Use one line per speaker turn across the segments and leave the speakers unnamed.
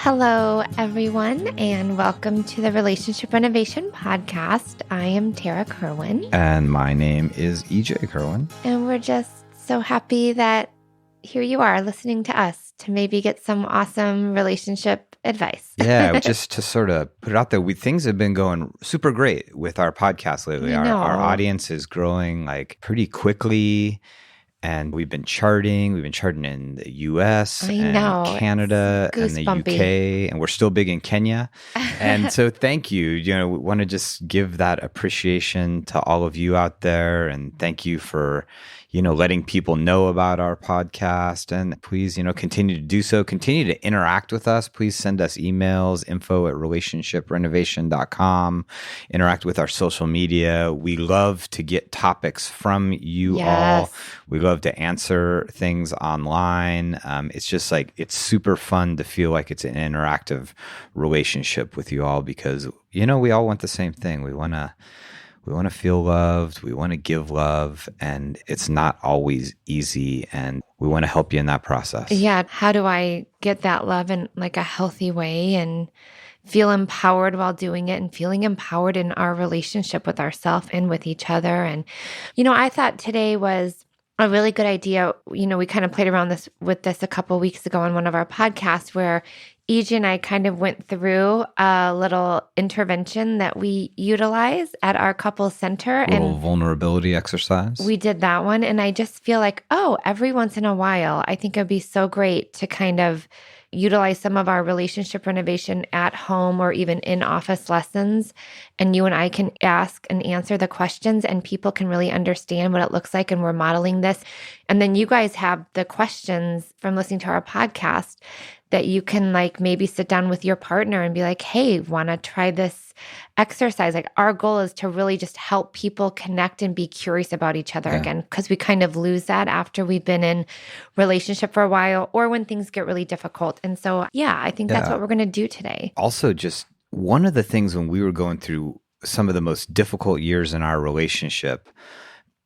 Hello, everyone, and welcome to the Relationship Renovation Podcast. I am Tarah Kerwin.
And my name is EJ Kerwin.
And we're just so happy that here you are listening to us to maybe get some awesome relationship advice.
Yeah, just to sort of put it out there, things have been going super great with our podcast lately. Our audience is growing like pretty quickly. And we've been charting. We've been charting in the US and Canada and the UK. And we're still big in Kenya. And so thank you. We want to just give that appreciation to all of you out there. And thank you for, letting people know about our podcast. And please, continue to do so. Continue to interact with us. Please send us emails, info@relationshiprenovation.com. Interact with our social media. We love to get topics from you all. We love to answer things online. It's just it's super fun to feel like it's an interactive relationship with you all because, we all want the same thing. We want to feel loved. We want to give love, and it's not always easy. And we want to help you in that process.
Yeah. How do I get that love in like a healthy way and feel empowered while doing it and feeling empowered in our relationship with ourselves and with each other? And, I thought today was a really good idea. We kind of played around with this a couple of weeks ago on one of our podcasts where EJ and I kind of went through a little intervention that we utilize at our couples center.
A little vulnerability exercise.
We did that one. And I just feel like, every once in a while, I think it'd be so great to kind of utilize some of our relationship renovation at home or even in office lessons. And you and I can ask and answer the questions and people can really understand what it looks like. And we're modeling this. And then you guys have the questions from listening to our podcast that you can maybe sit down with your partner and be like, hey, want to try this exercise? Our goal is to really just help people connect and be curious about each other again, because we kind of lose that after we've been in relationship for a while or when things get really difficult. And so, I think that's what we're going to do today.
Also, just one of the things when we were going through some of the most difficult years in our relationship,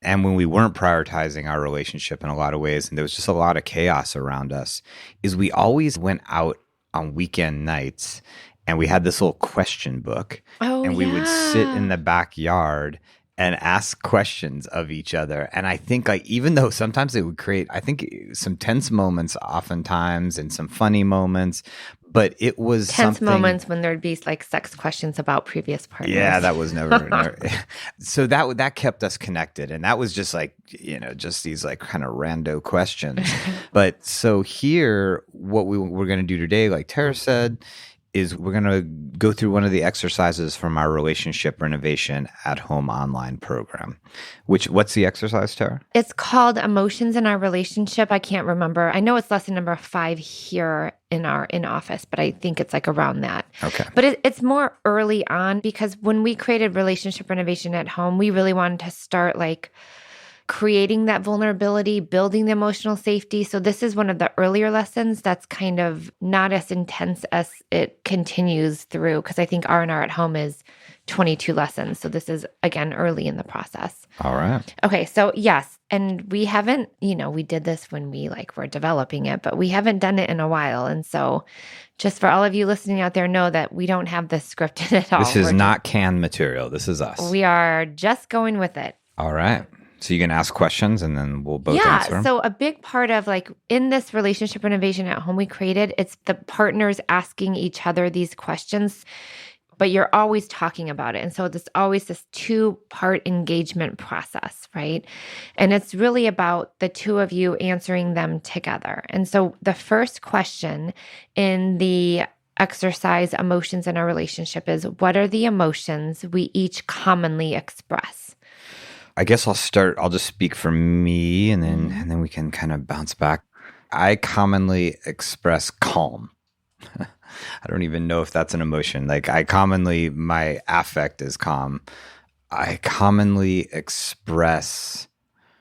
and when we weren't prioritizing our relationship in a lot of ways, and there was just a lot of chaos around us, is we always went out on weekend nights and we had this little question book. And we would sit in the backyard and ask questions of each other. And I think even though sometimes it would create, I think some tense moments oftentimes and some funny moments, but it was
tense moments when there'd be sex questions about previous partners.
Yeah, that was never. So that kept us connected. And that was just just these kind of rando questions. But so here, what we're going to do today, like Tara said, is we're going to go through one of the exercises from our Relationship Renovation at Home online program. What's the exercise, Tara?
It's called Emotions in Our Relationship. I can't remember. I know it's lesson number 5 here in office, but I think it's around that.
Okay.
But it's more early on because when we created Relationship Renovation at Home, we really wanted to start creating that vulnerability, building the emotional safety. So this is one of the earlier lessons that's kind of not as intense as it continues through, because I think R&R at Home is 22 lessons. So this is, again, early in the process.
All right.
Okay. So yes. And we haven't, we did this when we were developing it, but we haven't done it in a while. And so just for all of you listening out there, know that we don't have this scripted at all.
This is not canned material. This is us.
We are just going with it.
All right. So you can ask questions and then we'll both answer them?
So a big part of in this Relationship Renovation at Home we created, it's the partners asking each other these questions, but you're always talking about it. And so there's always this 2-part engagement process, right? And it's really about the two of you answering them together. And so the first question in the exercise Emotions in Our Relationship is, what are the emotions we each commonly express?
I guess I'll start. I'll just speak for me, and then we can kind of bounce back. I commonly express calm. I don't even know if that's an emotion. My affect is calm. I commonly express.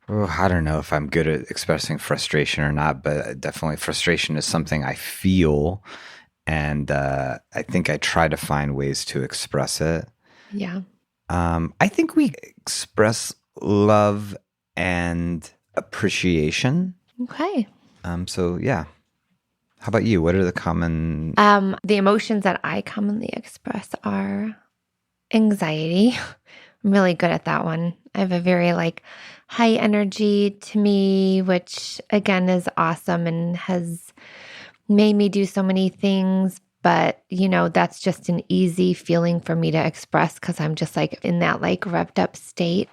I don't know if I'm good at expressing frustration or not, but definitely frustration is something I feel, and I think I try to find ways to express it.
Yeah.
I think we express love and appreciation.
Okay.
So yeah. How about you? What are the common?
The emotions that I commonly express are anxiety. I'm really good at that one. I have a very high energy to me, which again is awesome and has made me do so many things. But, that's just an easy feeling for me to express because I'm just in that revved up state.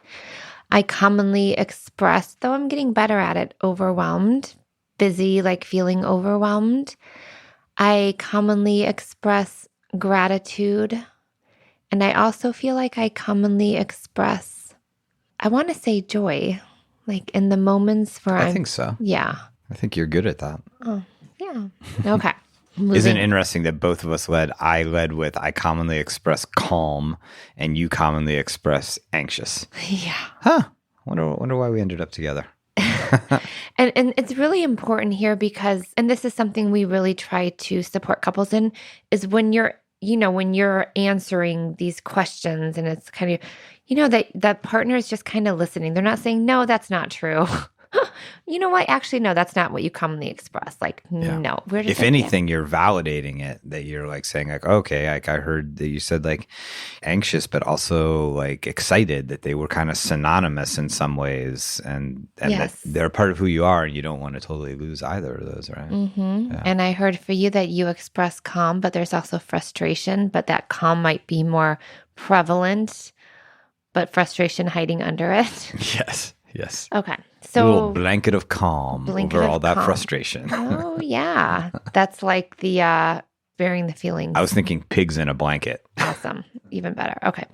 I commonly express, though I'm getting better at it, overwhelmed, busy, feeling overwhelmed. I commonly express gratitude. And I also feel like I commonly express, I want to say joy, in the moments where
I think so.
Yeah.
I think you're good at that.
Oh, yeah. Okay.
Isn't it interesting that both of us I led with, I commonly express calm and you commonly express anxious.
Yeah.
Huh. Wonder why we ended up together.
And it's really important here because, and this is something we really try to support couples in, is when you're answering these questions and it's kind of, that partner is just kind of listening. They're not saying, no, that's not true. You know what? Actually, no, that's not what you commonly express. No, we're just
if anything, you're validating it, that you're saying okay, I heard that you said anxious, but also excited, that they were kind of synonymous in some ways, and
yes,
that they're part of who you are, and you don't want to totally lose either of those, right?
Mm-hmm. Yeah. And I heard for you that you express calm, but there's also frustration, but that calm might be more prevalent, but frustration hiding under it.
Yes. Yes.
Okay.
So a little blanket of calm over all that frustration.
Oh, yeah. That's the bearing the feelings.
I was thinking pigs in a blanket.
Awesome. Even better. Okay.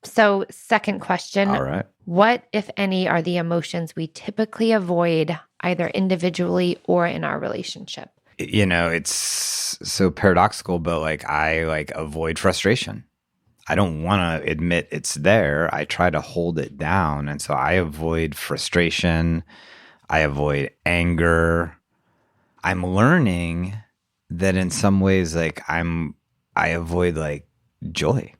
So second question.
All right.
What, if any, are the emotions we typically avoid either individually or in our relationship?
It's so paradoxical, but I avoid frustration. I don't want to admit it's there. I try to hold it down. And so I avoid frustration. I avoid anger. I'm learning that in some ways, I avoid joy,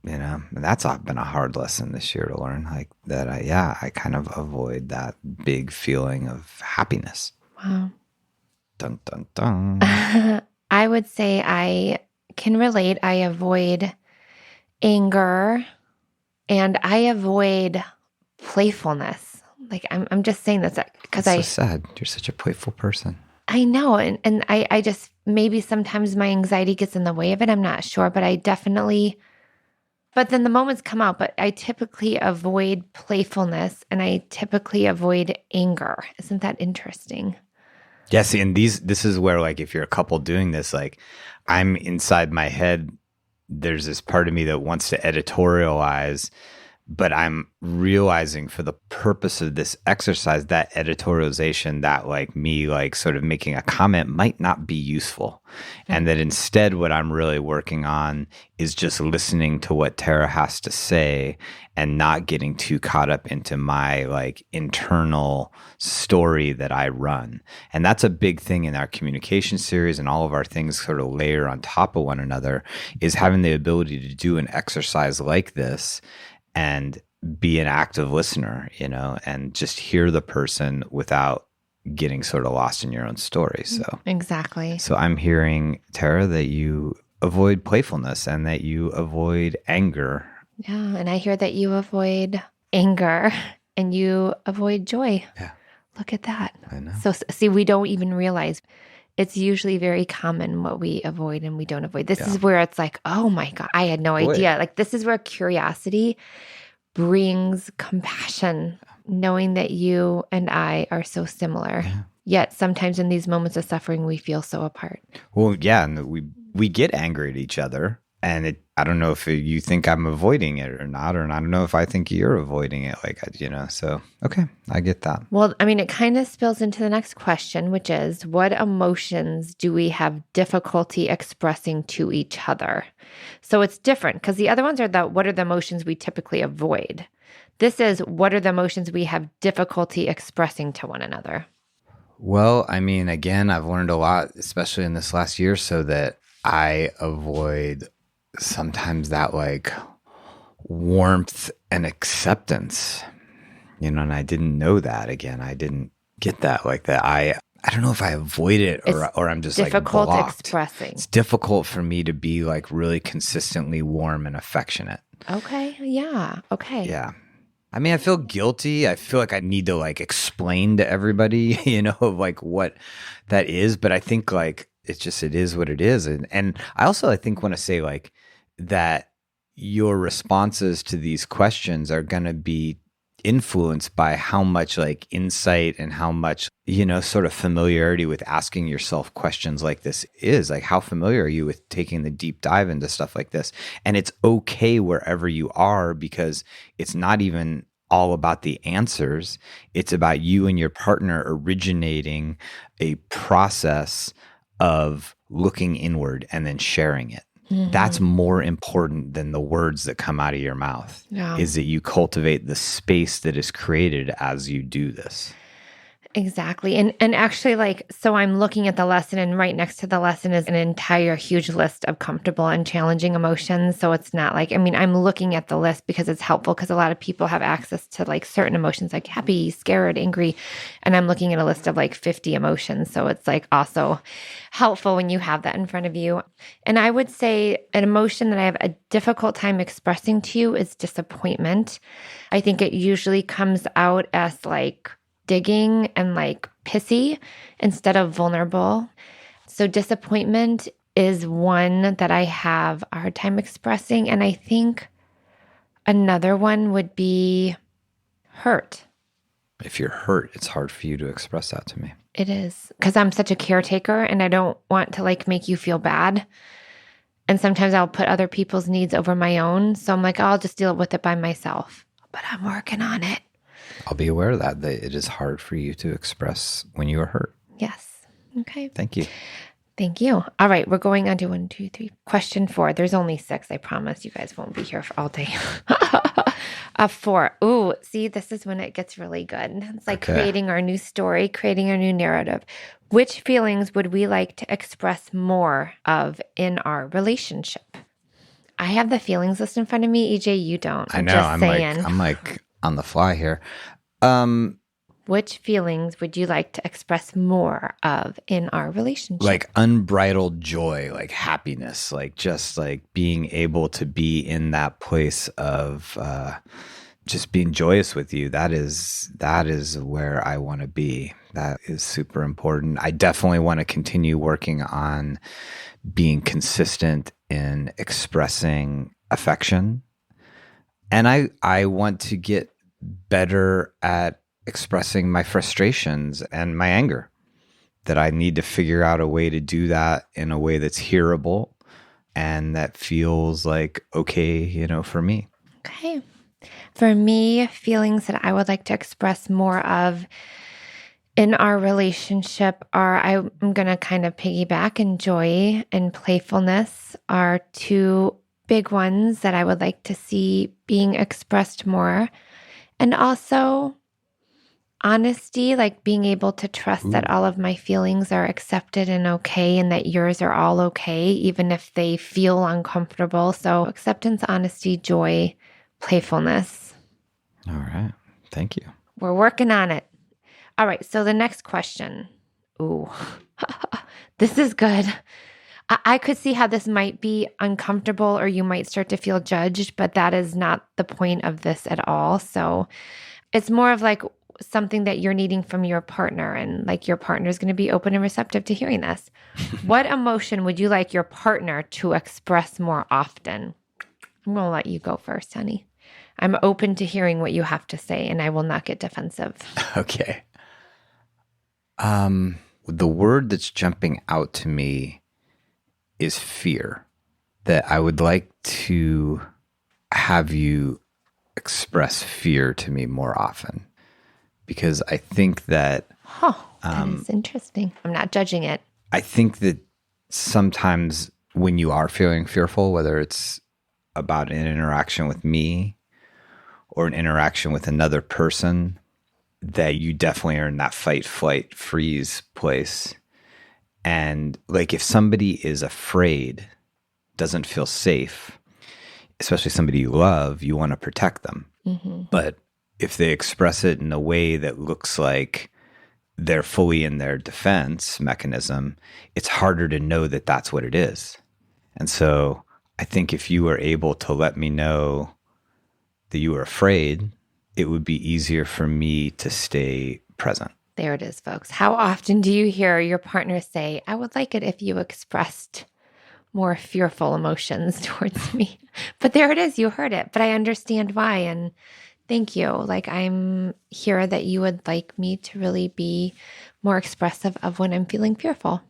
and that's been a hard lesson this year to learn, that I kind of avoid that big feeling of happiness.
Wow.
Dun, dun, dun.
I would say I can relate. I avoid anger, and I avoid playfulness. I'm just saying this because
so sad. You're such a playful person.
I know, and I just, maybe sometimes my anxiety gets in the way of it. I'm not sure, but I definitely. But then the moments come out. But I typically avoid playfulness, and I typically avoid anger. Isn't that interesting?
Yes, and this is where if you're a couple doing this, I'm inside my head. There's this part of me that wants to editorialize, but I'm realizing for the purpose of this exercise, that editorialization, that me sort of making a comment might not be useful. Mm-hmm. And that instead what I'm really working on is just listening to what Tarah has to say and not getting too caught up into my internal story that I run. And that's a big thing in our communication series, and all of our things sort of layer on top of one another, is having the ability to do an exercise like this and be an active listener, and just hear the person without getting sort of lost in your own story. So
exactly.
So I'm hearing, Tarah, that you avoid playfulness and that you avoid anger.
Yeah, and I hear that you avoid anger and you avoid joy.
Yeah.
Look at that.
I know.
So see, we don't even realize. It's usually very common what we avoid and we don't avoid. This is where it's oh my God, I had no idea. This is where curiosity brings compassion, knowing that you and I are so similar. Yeah. Yet sometimes in these moments of suffering, we feel so apart.
Well, yeah, and we get angry at each other. And I don't know if you think I'm avoiding it or not, or I don't know if I think you're avoiding it. So, okay, I get that.
Well, it kind of spills into the next question, which is, what emotions do we have difficulty expressing to each other? So it's different because the other ones are what are the emotions we typically avoid? This is, what are the emotions we have difficulty expressing to one another?
Well, again, I've learned a lot, especially in this last year, so that I avoid sometimes that warmth and acceptance, and I didn't know that. Again, I didn't get that that. I don't know if I avoid it or I'm just like
difficult
blocked.
Expressing.
It's difficult for me to be like really consistently warm and affectionate.
Okay. Yeah. Okay.
Yeah. I mean, I feel guilty. I feel like I need to like explain to everybody, like what that is. But I think like it is what it is. And I also, I think, want to say like that your responses to these questions are going to be influenced by how much like insight and how much, sort of familiarity with asking yourself questions like this is. Like, how familiar are you with taking the deep dive into stuff like this? And it's okay wherever you are, because it's not even all about the answers. It's about you and your partner originating a process of looking inward and then sharing it. Mm-hmm. That's more important than the words that come out of your mouth. Yeah. Is that you cultivate the space that is created as you do this.
Exactly. And actually, like, so I'm looking at the lesson, and right next to the lesson is an entire huge list of comfortable and challenging emotions. So it's not like, I'm looking at the list because it's helpful, because a lot of people have access to like certain emotions like happy, scared, angry. And I'm looking at a list of like 50 emotions. So it's like also helpful when you have that in front of you. And I would say an emotion that I have a difficult time expressing to you is disappointment. I think it usually comes out as like digging and like pissy instead of vulnerable. So disappointment is one that I have a hard time expressing. And I think another one would be hurt.
If you're hurt, it's hard for you to express that to me.
It is, because I'm such a caretaker and I don't want to like make you feel bad. And sometimes I'll put other people's needs over my own. So I'm like, I'll just deal with it by myself. But I'm working on it.
I'll be aware of that it is hard for you to express when you are hurt.
Yes. Okay.
Thank you.
Thank you. All right. We're going on to 1, 2, 3. Question 4. There's only 6. I promise you guys won't be here for all day. 4. Ooh, see, this is when it gets really good. It's like creating our new story, creating our new narrative. Which feelings would we like to express more of in our relationship? I have the feelings list in front of me. EJ, you don't.
I know. I'm like on the fly here.
Which feelings would you like to express more of in our relationship?
Like unbridled joy, like happiness, like just like being able to be in that place of just being joyous with you. That is where I want to be. That is super important. I definitely want to continue working on being consistent in expressing affection. And I want to get better at expressing my frustrations and my anger, that I need to figure out a way to do that in a way that's hearable and that feels like okay, for me.
Okay. For me, feelings that I would like to express more of in our relationship are, I'm going to kind of piggyback, and joy and playfulness are 2 big ones that I would like to see being expressed more. And also honesty, like being able to trust that all of my feelings are accepted and okay, and that yours are all okay, even if they feel uncomfortable. So acceptance, honesty, joy, playfulness.
All right. Thank you.
We're working on it. All right. So the next question. Ooh, this is good. I could see how this might be uncomfortable, or you might start to feel judged, but that is not the point of this at all. So it's more of like something that you're needing from your partner, and like your partner is going to be open and receptive to hearing this. What emotion would you like your partner to express more often? I'm going to let you go first, honey. I'm open to hearing what you have to say, and I will not get defensive.
Okay. The word that's jumping out to me is fear. That I would like to have you express fear to me more often, because I think that
that is interesting. I'm not judging it.
I think that sometimes when you are feeling fearful, whether it's about an interaction with me or an interaction with another person, that you definitely are in that fight, flight, freeze place. And like if somebody is afraid, doesn't feel safe, especially somebody you love, you want to protect them. Mm-hmm. But if they express it in a way that looks like they're fully in their defense mechanism, it's harder to know that that's what it is. And so I think if you were able to let me know that you were afraid, it would be easier for me to stay present.
There it is, folks. How often do you hear your partner say, I would like it if you expressed more fearful emotions towards me? But there it is. You heard it. But I understand why. And thank you. Like, I'm here that you would like me to really be more expressive of when I'm feeling fearful.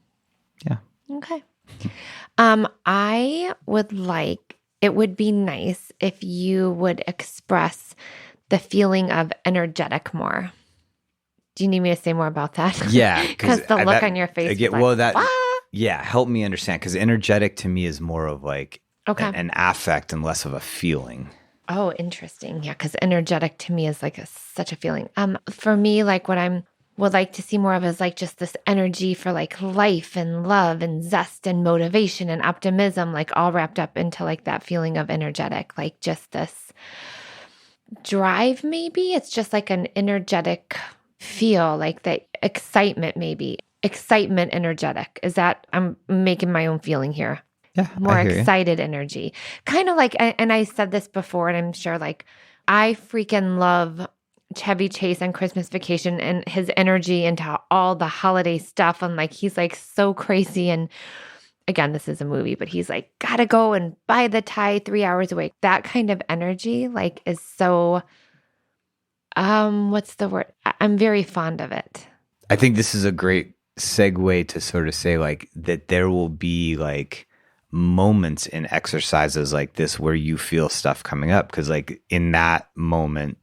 Yeah.
Okay. I would like, it would be nice if you would express the feeling of energetic more. Do you need me to say more about that?
Yeah.
Because the look on your face.
Again,
like,
yeah, help me understand. Because energetic to me is more of like an affect and less of a feeling.
Oh, interesting. Yeah, because energetic to me is like such a feeling. For me, like what I would like to see more of is like just this energy for like life and love and zest and motivation and optimism, like all wrapped up into like that feeling of energetic, like just this drive. Maybe it's just like an energetic feel, like that excitement. Maybe excitement, energetic. Is that I'm making my own feeling here?
Yeah,
More excited energy. Kind of like, and I said this before, and I'm sure like I freaking love Chevy Chase on Christmas Vacation and his energy into all the holiday stuff. And like, he's like so crazy. And again, this is a movie, but he's like, gotta go and buy the tie 3 hours away. That kind of energy like is so, what's the word? I'm very fond of it.
I think this is a great segue to sort of say like that there will be like moments in exercises like this where you feel stuff coming up. Because like in that moment,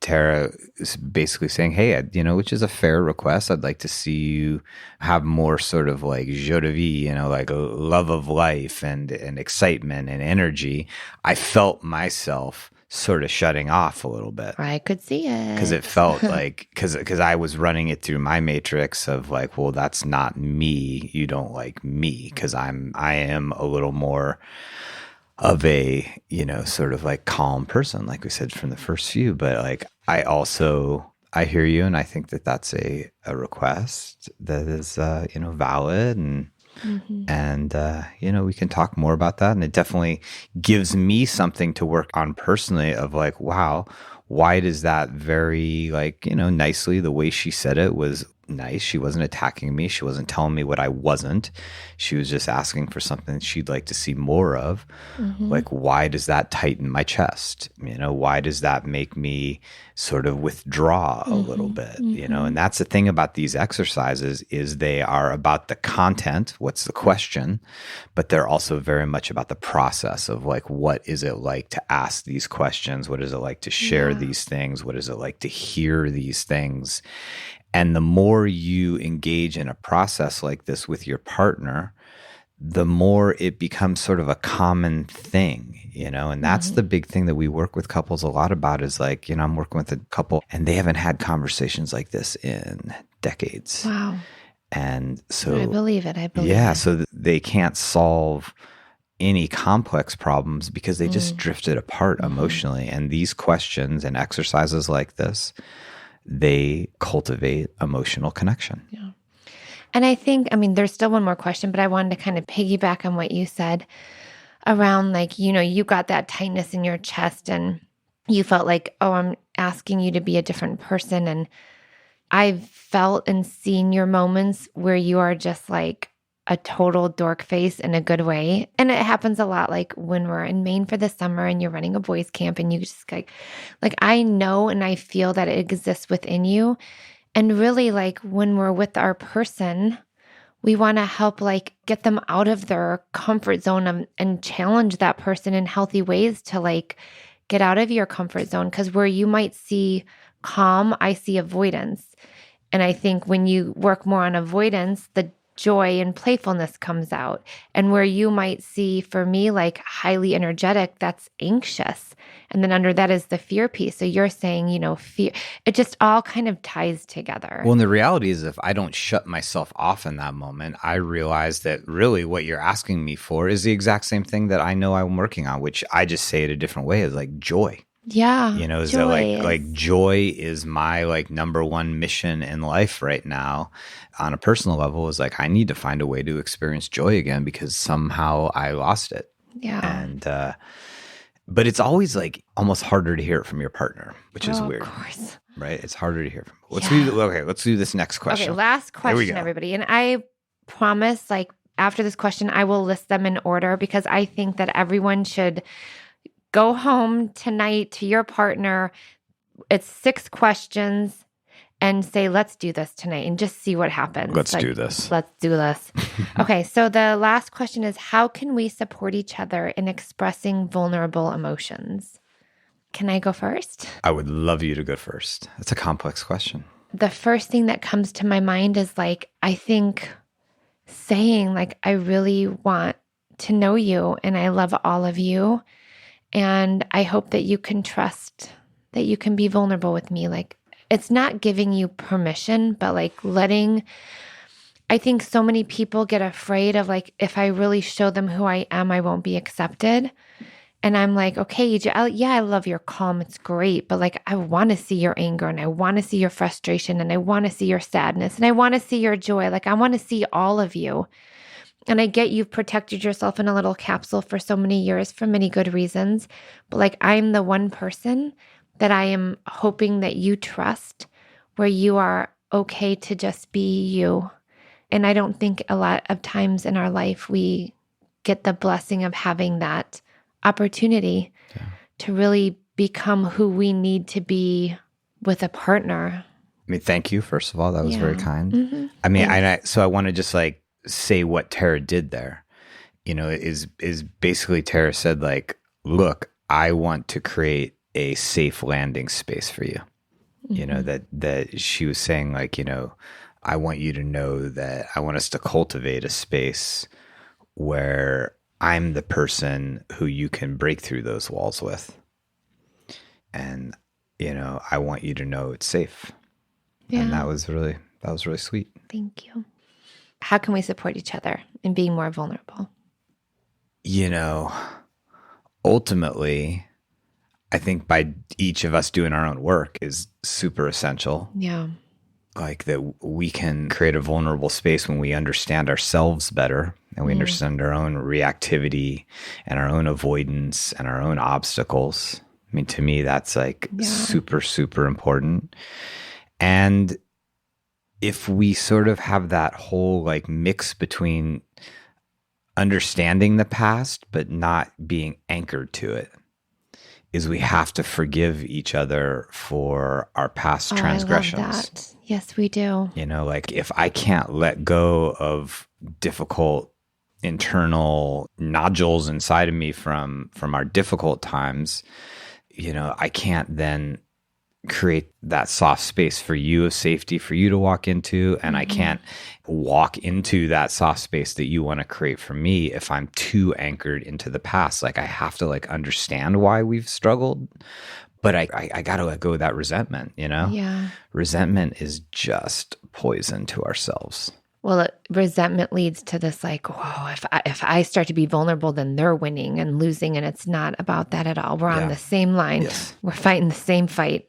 Tarah is basically saying, hey, which is a fair request. I'd like to see you have more sort of like joie de vivre, like a love of life and excitement and energy. I felt myself sort of shutting off a little bit.
I could see it.
Because it felt like, because I was running it through my matrix of like, well, that's not me. You don't like me because I am a little more of a, sort of like calm person, like we said from the first few. But like, I hear you. And I think that that's a request that is, valid and, we can talk more about that. And it definitely gives me something to work on personally of like, wow, why does that very like, nicely, the way she said it was nice. She wasn't attacking me. She wasn't telling me what I wasn't. She was just asking for something she'd like to see more of. Like, why does that tighten my chest? Why does that make me sort of withdraw a little bit? And that's the thing about these exercises is they are about the content. What's the question? But they're also very much about the process of like, what is it like to ask these questions? What is it like to share these things? What is it like to hear these things? And the more you engage in a process like this with your partner, the more it becomes sort of a common thing, and that's the big thing that we work with couples a lot about is like, I'm working with a couple and they haven't had conversations like this in decades.
Wow.
And so
I believe it.
So they can't solve any complex problems because they just drifted apart emotionally. And these questions and exercises like this, they cultivate emotional connection.
Yeah. And I think, there's still one more question, but I wanted to kind of piggyback on what you said around like, you got that tightness in your chest and you felt like, oh, I'm asking you to be a different person. And I've felt and seen your moments where you are just like a total dork face in a good way. And it happens a lot like when we're in Maine for the summer and you're running a boys camp and you just like I know and I feel that it exists within you. And really like when we're with our person, we want to help like get them out of their comfort zone and challenge that person in healthy ways to like get out of your comfort zone. Because where you might see calm, I see avoidance. And I think when you work more on avoidance, the joy and playfulness comes out. And where you might see, for me, like highly energetic, that's anxious. And then under that is the fear piece. So you're saying, fear, it just all kind of ties together.
Well, and the reality is if I don't shut myself off in that moment, I realize that really what you're asking me for is the exact same thing that I know I'm working on, which I just say it a different way is like joy.
Yeah.
Is that
Joy
like joy is my like number one mission in life right now on a personal level, is like I need to find a way to experience joy again because somehow I lost it.
Yeah.
And but it's always like almost harder to hear it from your partner, which is weird.
Of course.
Right? It's harder to hear from. Let's do this next question.
Okay, last question, everybody. And I promise, like, after this question, I will list them in order because I think that everyone should go home tonight to your partner. It's 6 questions and say, let's do this tonight and just see what happens.
Let's do this.
Let's do this. Okay, so the last question is, how can we support each other in expressing vulnerable emotions? Can I go first?
I would love you to go first. That's a complex question.
The first thing that comes to my mind is like, I think saying like, I really want to know you and I love all of you. And I hope that you can trust that you can be vulnerable with me. Like, it's not giving you permission, but like I think so many people get afraid of like, if I really show them who I am, I won't be accepted. And I'm like, okay, EJ, I love your calm. It's great. But like, I want to see your anger and I want to see your frustration and I want to see your sadness and I want to see your joy. Like, I want to see all of you. And I get you've protected yourself in a little capsule for so many years for many good reasons. But like, I'm the one person that I am hoping that you trust, where you are okay to just be you. And I don't think a lot of times in our life we get the blessing of having that opportunity to really become who we need to be with a partner.
I mean, thank you, first of all. That was very kind.
Mm-hmm.
I mean, so I want to just like say what Tarah did there, is basically Tarah said like, look, I want to create a safe landing space for you. Mm-hmm. That she was saying like, I want you to know that I want us to cultivate a space where I'm the person who you can break through those walls with. And, I want you to know it's safe. Yeah. And that was really sweet.
Thank you. How can we support each other in being more vulnerable?
Ultimately, I think by each of us doing our own work is super essential.
Yeah.
Like that we can create a vulnerable space when we understand ourselves better and we understand our own reactivity and our own avoidance and our own obstacles. I mean, to me, that's like super, super important. And if we sort of have that whole like mix between understanding the past, but not being anchored to it, is we have to forgive each other for our past transgressions. I love that.
Yes, we do.
Like if I can't let go of difficult internal nodules inside of me from our difficult times, I can't then create that soft space for you of safety for you to walk into. And I can't walk into that soft space that you want to create for me if I'm too anchored into the past. Like I have to like understand why we've struggled, but I got to let go of that resentment,
Yeah.
Resentment is just poison to ourselves.
Well, resentment leads to this like, whoa, if I start to be vulnerable, then they're winning and losing. And it's not about that at all. We're on the same line. Yes. We're fighting the same fight.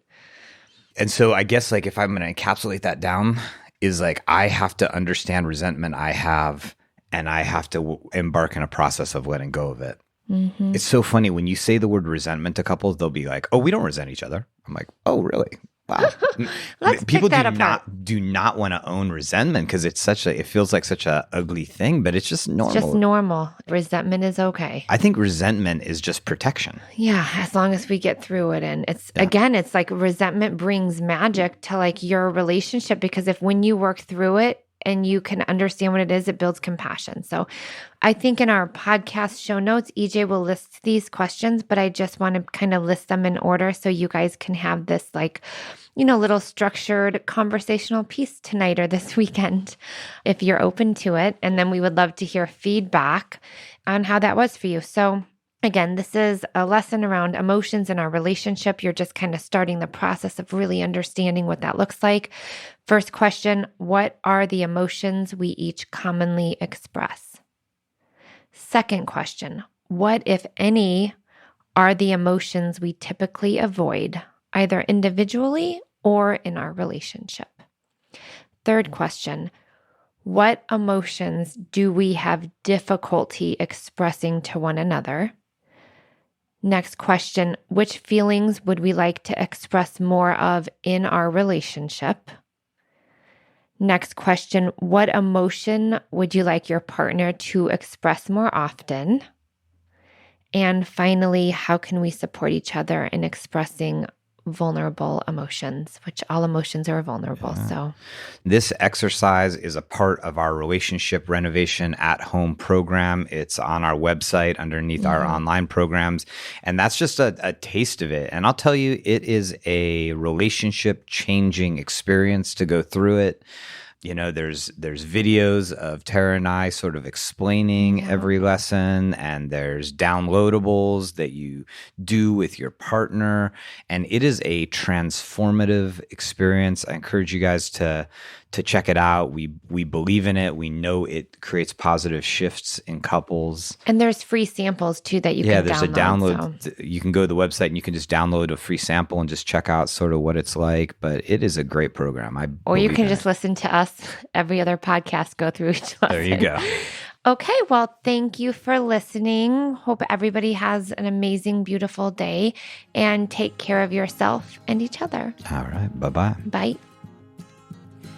And so I guess like if I'm going to encapsulate that down is like I have to understand resentment I have and I have to embark in a process of letting go of it. Mm-hmm. It's so funny when you say the word resentment to couples, they'll be like, oh, we don't resent each other. I'm like, oh, really? Wow. People do not want to own resentment because it feels like such a ugly thing, but it's just normal.
It's just normal. Resentment is okay.
I think resentment is just protection.
Yeah, as long as we get through it. And again, it's like resentment brings magic to like your relationship because when you work through it and you can understand what it is, it builds compassion. So I think in our podcast show notes, EJ will list these questions, but I just want to kind of list them in order so you guys can have this like, little structured conversational piece tonight or this weekend, if you're open to it. And then we would love to hear feedback on how that was for you. So again, this is a lesson around emotions in our relationship. You're just kind of starting the process of really understanding what that looks like. First question, what are the emotions we each commonly express? Second question, what, if any, are the emotions we typically avoid, either individually or in our relationship? Third question, what emotions do we have difficulty expressing to one another? Next question, which feelings would we like to express more of in our relationship? Next question, what emotion would you like your partner to express more often? And finally, how can we support each other in expressing vulnerable emotions, which all emotions are vulnerable.
Yeah.
So
this exercise is a part of our relationship renovation at home program. It's on our website underneath our online programs. And that's just a taste of it. And I'll tell you, it is a relationship changing experience to go through it. You know, there's videos of Tarah and I sort of explaining every lesson, and there's downloadables that you do with your partner, and it is a transformative experience. I encourage you guys to check it out. We believe in it. We know it creates positive shifts in couples.
And there's free samples too that you can download. Yeah,
there's a download. So you can go to the website and you can just download a free sample and just check out sort of what it's like. But it is a great program.
Or you can just listen to us every other podcast go through each lesson.
There you go.
Okay, well, thank you for listening. Hope everybody has an amazing, beautiful day, and take care of yourself and each other.
All right. Bye-bye.
Bye.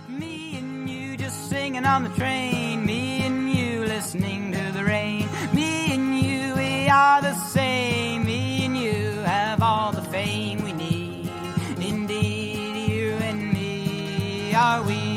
Me and you just singing on the train. Me and you listening to the rain. Me and you, we are the same. Me and you have all the fame we need. Indeed, you and me are we.